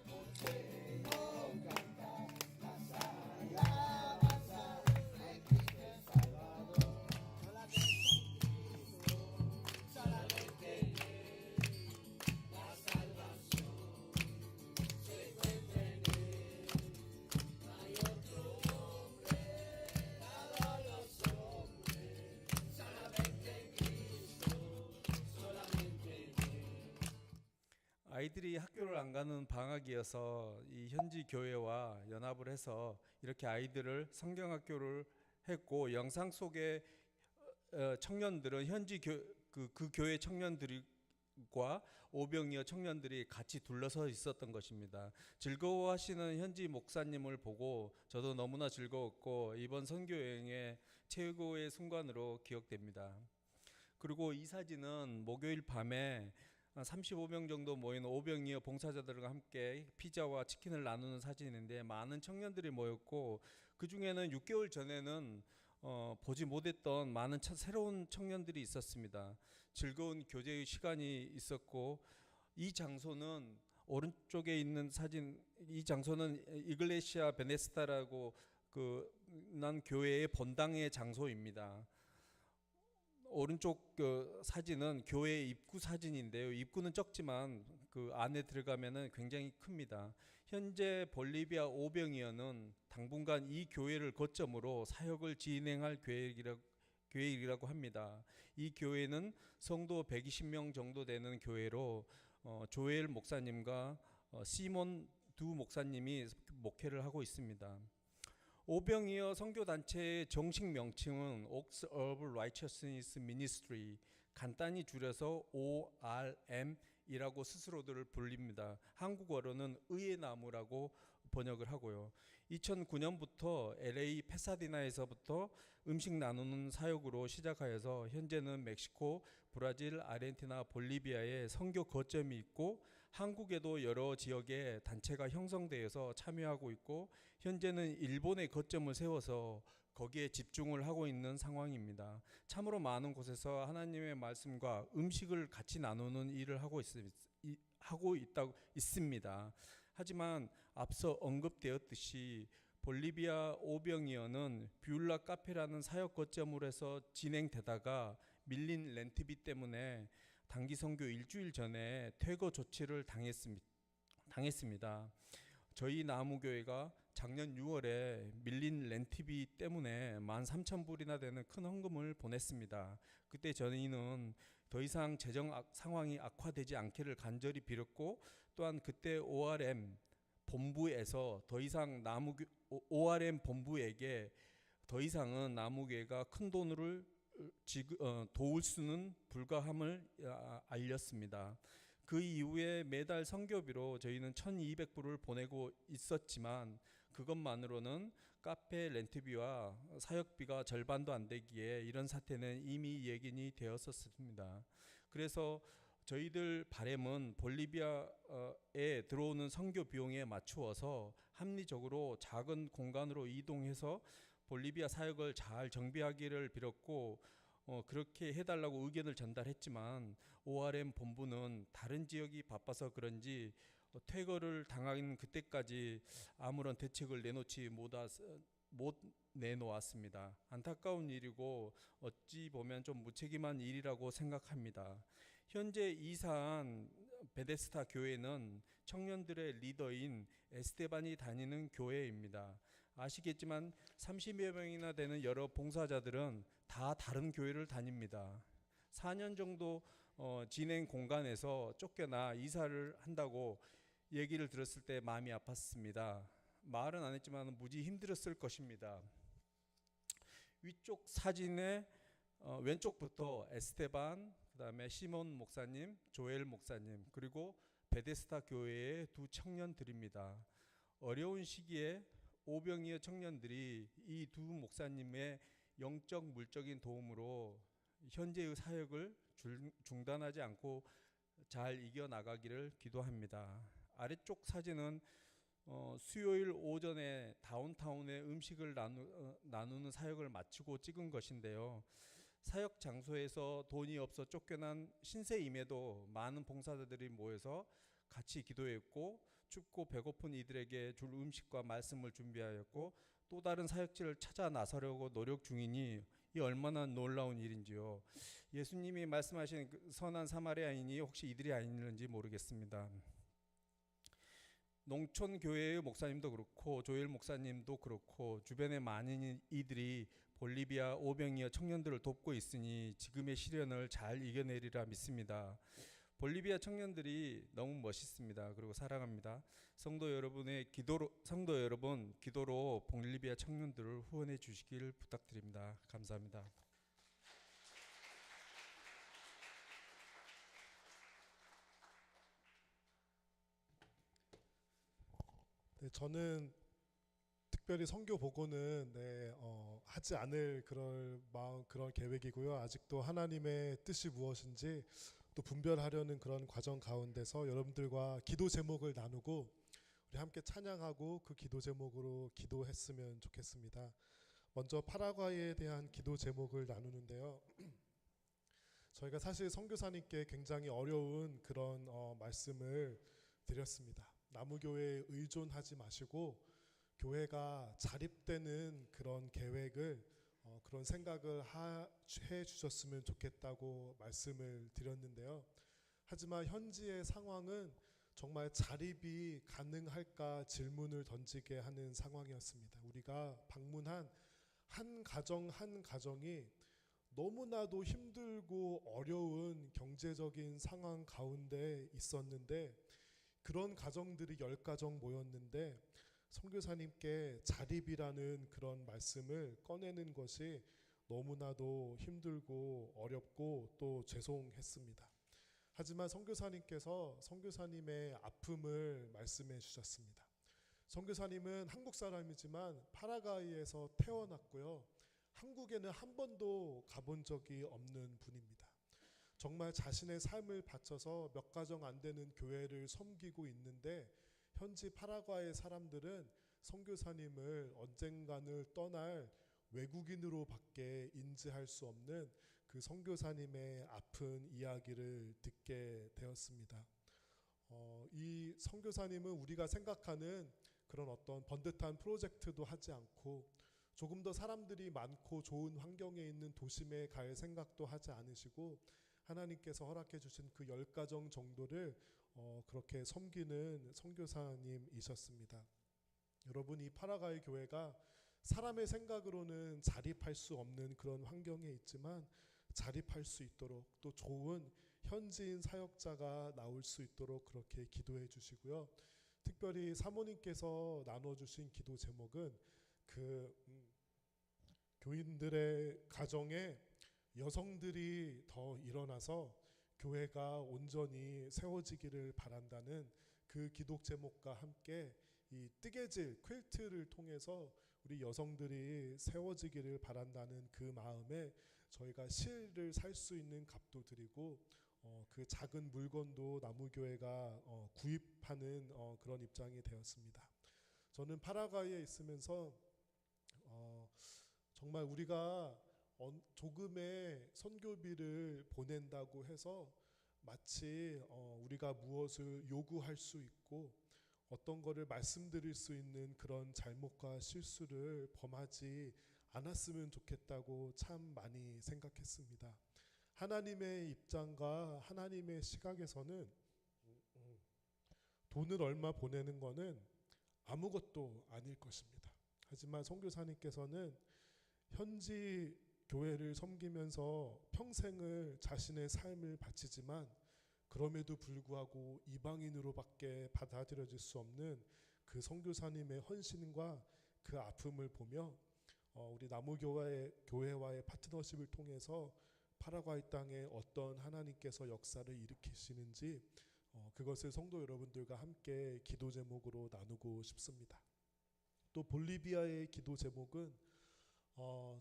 ¿por qué no cantas las alabanzas de Cristo Salvador? Solamente en Él, la salvación se encuentra en Él. No hay otro nombre dado a los hombres, solamente en Cristo, solamente en Él. 아이들이 학교를 안 가는 방학이어서 이 현지 교회와 연합을 해서 이렇게 아이들을 성경학교를 했고 영상 속에 청년들은 현지 그 교회 청년들이 오병이어 청년들이 같이 둘러서 있었던 것입니다. 즐거워하시는 현지 목사님을 보고 저도 너무나 즐거웠고 이번 선교 여행의 최고의 순간으로 기억됩니다. 그리고 이 사진은 목요일 밤에 35명 정도 모인 오병이어 봉사자들과 함께 피자와 치킨을 나누는 사진인데 많은 청년들이 모였고 그 중에는 6개월 전에는 보지 못했던 많은 새로운 청년들이 있었습니다. 즐거운 교제의 시간이 있었고 이 장소는 오른쪽에 있는 사진, 이 장소는 이글레시아 베네스타라고 난 교회의 본당의 장소입니다. 오른쪽 사진은 교회 입구 사진인데요. 입구는 적지만 그 안에 들어가면은 굉장히 큽니다. 현재 볼리비아 오병이어는 당분간 이 교회를 거점으로 사역을 진행할 계획이라고 합니다. 이 교회는 성도 120명 정도 되는 교회로 조엘 목사님과 시몬 두 목사님이 목회를 하고 있습니다. 오병이어 선교단체의 정식 명칭은 Oaks of Righteousness Ministry, 간단히 줄여서 ORM이라고 스스로들을 불립니다. 한국어로는 의의 나무라고 번역을 하고요. 2009년부터 LA 페사디나에서부터 음식 나누는 사역으로 시작하여서 현재는 멕시코, 브라질, 아르헨티나, 볼리비아에 선교 거점이 있고 한국에도 여러 지역에 단체가 형성되어서 참여하고 있고 현재는 일본에 거점을 세워서 거기에 집중을 하고 있는 상황입니다. 참으로 많은 곳에서 하나님의 말씀과 음식을 같이 나누는 일을 하고 있습니다. 하지만 앞서 언급되었듯이 볼리비아 오병이어는 뷰라 카페라는 사역 거점으로 해서 진행되다가 밀린 렌트비 때문에 단기 선교 일주일 전에 퇴거 조치를 당했습니다. 저희 나무교회가 작년 6월에 밀린 렌트비 때문에 13,000불이나 되는 큰 헌금을 보냈습니다. 그때 저희는 더 이상 재정 상황이 악화되지 않기를 간절히 빌었고 또한 그때 ORM 본부에서 더 이상 ORM 본부에게 더 이상은 나무교회가 큰 돈을 도울 수는 불가함을 알렸습니다. 그 이후에 매달 선교비로 저희는 1,200불을 보내고 있었지만 그것만으로는 카페 렌트비와 사역비가 절반도 안 되기에 이런 사태는 이미 예견이 되었었습니다. 그래서 저희들 바람은 볼리비아에 들어오는 선교 비용에 맞추어서 합리적으로 작은 공간으로 이동해서 볼리비아 사역을 잘 정비하기를 빌었고 그렇게 해달라고 의견을 전달했지만 ORM 본부는 다른 지역이 바빠서 그런지 퇴거를 당하는 그때까지 아무런 대책을 못 내놓았습니다. 안타까운 일이고 어찌 보면 좀 무책임한 일이라고 생각합니다. 현재 이사한 베데스타 교회는 청년들의 리더인 에스테반이 다니는 교회입니다. 아시겠지만 30여 명이나 되는 여러 봉사자들은 다 다른 교회를 다닙니다. 4년 정도 진행 공간에서 쫓겨나 이사를 한다고 얘기를 들었을 때 마음이 아팠습니다. 말은 안 했지만 무지 힘들었을 것입니다. 위쪽 사진의 왼쪽부터 에스테반, 그다음에 시몬 목사님, 조엘 목사님, 그리고 베데스타 교회의 두 청년들입니다. 어려운 시기에 오병이어 청년들이 이 두 목사님의 영적 물적인 도움으로 현재의 사역을 중단하지 않고 잘 이겨나가기를 기도합니다. 아래쪽 사진은 수요일 오전에 다운타운에 음식을 나누는 사역을 마치고 찍은 것인데요. 사역 장소에서 돈이 없어 쫓겨난 신세임에도 많은 봉사자들이 모여서 같이 기도했고 춥고 배고픈 이들에게 줄 음식과 말씀을 준비하였고 또 다른 사역지를 찾아 나서려고 노력 중이니 이 얼마나 놀라운 일인지요. 예수님이 말씀하신 그 선한 사마리아인이 혹시 이들이 아닌지 모르겠습니다. 농촌 교회의 목사님도 그렇고 조엘 목사님도 그렇고 주변의 많은 이들이 볼리비아 오병이어 청년들을 돕고 있으니 지금의 시련을 잘 이겨내리라 믿습니다. 볼리비아 청년들이 너무 멋있습니다. 그리고 사랑합니다. 성도 여러분 기도로 볼리비아 청년들을 후원해 주시길 부탁드립니다. 감사합니다. 네, 저는 특별히 선교 보고는 하지 않을 그런 계획이고요. 아직도 하나님의 뜻이 무엇인지 또 분별하려는 그런 과정 가운데서 여러분들과 기도 제목을 나누고 우리 함께 찬양하고 그 기도 제목으로 기도했으면 좋겠습니다. 먼저 파라과이에 대한 기도 제목을 나누는데요. 저희가 사실 선교사님께 굉장히 어려운 그런 말씀을 드렸습니다. 나무교회에 의존하지 마시고 교회가 자립되는 그런 계획을 그런 생각을 해 주셨으면 좋겠다고 말씀을 드렸는데요. 하지만 현지의 상황은 정말 자립이 가능할까 질문을 던지게 하는 상황이었습니다. 우리가 방문한 한 가정 한 가정이 너무나도 힘들고 어려운 경제적인 상황 가운데 있었는데 그런 가정들이 10가정 모였는데 선교사님께 자립이라는 그런 말씀을 꺼내는 것이 너무나도 힘들고 어렵고 또 죄송했습니다. 하지만 선교사님께서 선교사님의 아픔을 말씀해 주셨습니다. 선교사님은 한국 사람이지만 파라과이에서 태어났고요. 한국에는 한 번도 가본 적이 없는 분입니다. 정말 자신의 삶을 바쳐서 몇 가정 안 되는 교회를 섬기고 있는데 현지 파라과이 사람들은 선교사님을 언젠가는 떠날 외국인으로밖에 인지할 수 없는 그 선교사님의 아픈 이야기를 듣게 되었습니다. 이 선교사님은 우리가 생각하는 그런 어떤 번듯한 프로젝트도 하지 않고 조금 더 사람들이 많고 좋은 환경에 있는 도심에 갈 생각도 하지 않으시고 하나님께서 허락해 주신 그 10가정 정도를 그렇게 섬기는 선교사님이셨습니다. 여러분, 이 파라과이 교회가 사람의 생각으로는 자립할 수 없는 그런 환경에 있지만 자립할 수 있도록 또 좋은 현지인 사역자가 나올 수 있도록 그렇게 기도해 주시고요. 특별히 사모님께서 나눠주신 기도 제목은 교인들의 가정에 여성들이 더 일어나서 교회가 온전히 세워지기를 바란다는 그 기도 제목과 함께 이 뜨개질 퀼트를 통해서 우리 여성들이 세워지기를 바란다는 그 마음에 저희가 실을 살 수 있는 값도 드리고 그 작은 물건도 나무교회가 구입하는 그런 입장이 되었습니다. 저는 파라과이에 있으면서 정말 우리가 조금의 선교비를 보낸다고 해서 마치 우리가 무엇을 요구할 수 있고 어떤 거를 말씀드릴 수 있는 그런 잘못과 실수를 범하지 않았으면 좋겠다고 참 많이 생각했습니다. 하나님의 입장과 하나님의 시각에서는 돈을 얼마 보내는 거는 아무것도 아닐 것입니다. 하지만 선교사님께서는 현지 교회를 섬기면서 평생을 자신의 삶을 바치지만 그럼에도 불구하고 이방인으로밖에 받아들여질 수 없는 그 선교사님의 헌신과 그 아픔을 보며 우리 나무교회와의 파트너십을 통해서 파라과이 땅에 어떤 하나님께서 역사를 일으키시는지 그것을 성도 여러분들과 함께 기도 제목으로 나누고 싶습니다. 또 볼리비아의 기도 제목은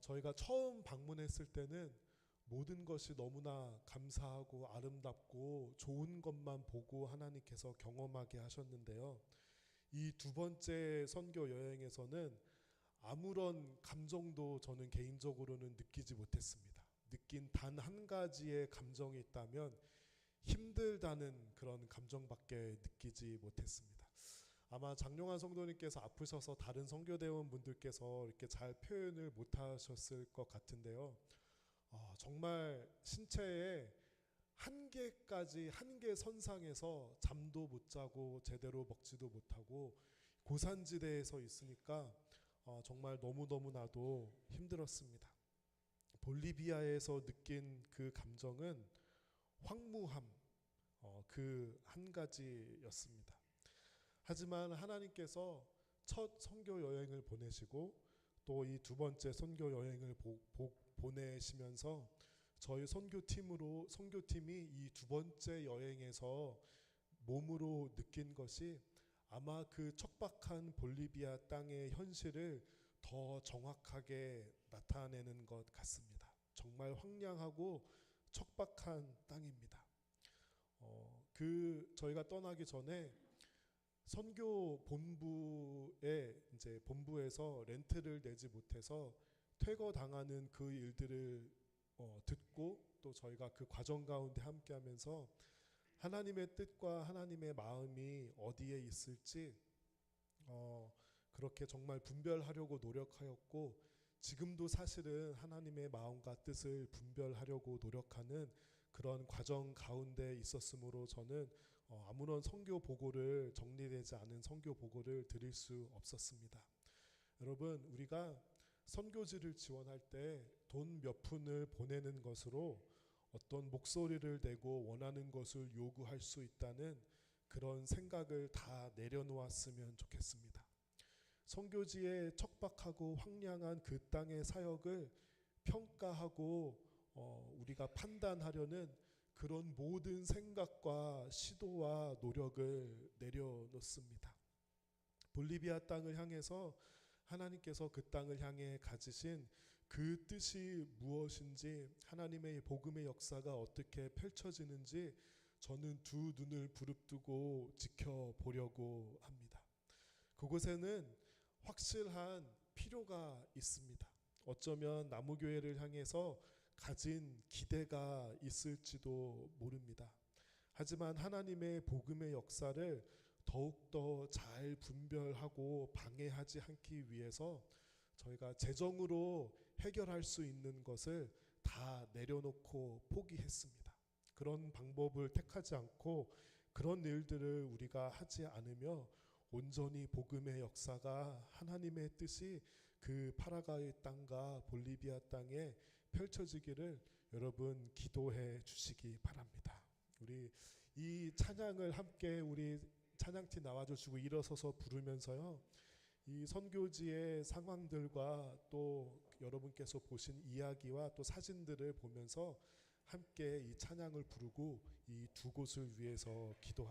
저희가 처음 방문했을 때는 모든 것이 너무나 감사하고 아름답고 좋은 것만 보고 하나님께서 경험하게 하셨는데요. 이 두 번째 선교 여행에서는 아무런 감정도 저는 개인적으로는 느끼지 못했습니다. 느낀 단 한 가지의 감정이 있다면 힘들다는 그런 감정밖에 느끼지 못했습니다. 아마 장용환 성도님께서 아프셔서 다른 선교대원 분들께서 이렇게 잘 표현을 못하셨을 것 같은데요. 정말 신체의 한계 선상에서 잠도 못 자고 제대로 먹지도 못하고 고산지대에서 있으니까 정말 너무나도 힘들었습니다. 볼리비아에서 느낀 그 감정은 황무함 그 한 가지였습니다. 하지만 하나님께서 첫 선교 여행을 보내시고 또 이 두 번째 선교 여행을 보내시면서 저희 선교팀이 이 두 번째 여행에서 몸으로 느낀 것이 아마 그 척박한 볼리비아 땅의 현실을 더 정확하게 나타내는 것 같습니다. 정말 황량하고 척박한 땅입니다. 저희가 떠나기 전에 선교 본부에서 렌트를 내지 못해서 퇴거당하는 그 일들을 듣고 또 저희가 그 과정 가운데 함께하면서 하나님의 뜻과 하나님의 마음이 어디에 있을지 그렇게 정말 분별하려고 노력하였고, 지금도 사실은 하나님의 마음과 뜻을 분별하려고 노력하는 그런 과정 가운데 있었으므로 저는 아무런 선교 보고를, 정리되지 않은 선교 보고를 드릴 수 없었습니다. 여러분, 우리가 선교지를 지원할 때 돈 몇 푼을 보내는 것으로 어떤 목소리를 내고 원하는 것을 요구할 수 있다는 그런 생각을 다 내려놓았으면 좋겠습니다. 선교지의 척박하고 황량한 그 땅의 사역을 평가하고 우리가 판단하려는 그런 모든 생각과 시도와 노력을 내려놓습니다. 볼리비아 땅을 향해서 하나님께서 그 땅을 향해 가지신 그 뜻이 무엇인지, 하나님의 복음의 역사가 어떻게 펼쳐지는지 저는 두 눈을 부릅뜨고 지켜보려고 합니다. 그곳에는 확실한 필요가 있습니다. 어쩌면 나무교회를 향해서 가진 기대가 있을지도 모릅니다. 하지만 하나님의 복음의 역사를 더욱더 잘 분별하고 방해하지 않기 위해서 저희가 재정으로 해결할 수 있는 것을 다 내려놓고 포기했습니다. 그런 방법을 택하지 않고 그런 일들을 우리가 하지 않으며 온전히 복음의 역사가, 하나님의 뜻이 그 파라과이 땅과 볼리비아 땅에 펼쳐지기를 여러분 기도해 주시기 바랍니다. 우리 이 찬양을 함께 우리 찬양팀 나와주시고 일어서서 부르면서요, 이 선교지의 상황들과 또 여러분께서 보신 이야기와 또 사진들을 보면서 함께 이 찬양을 부르고 이 두 곳을 위해서 기도하겠습니다.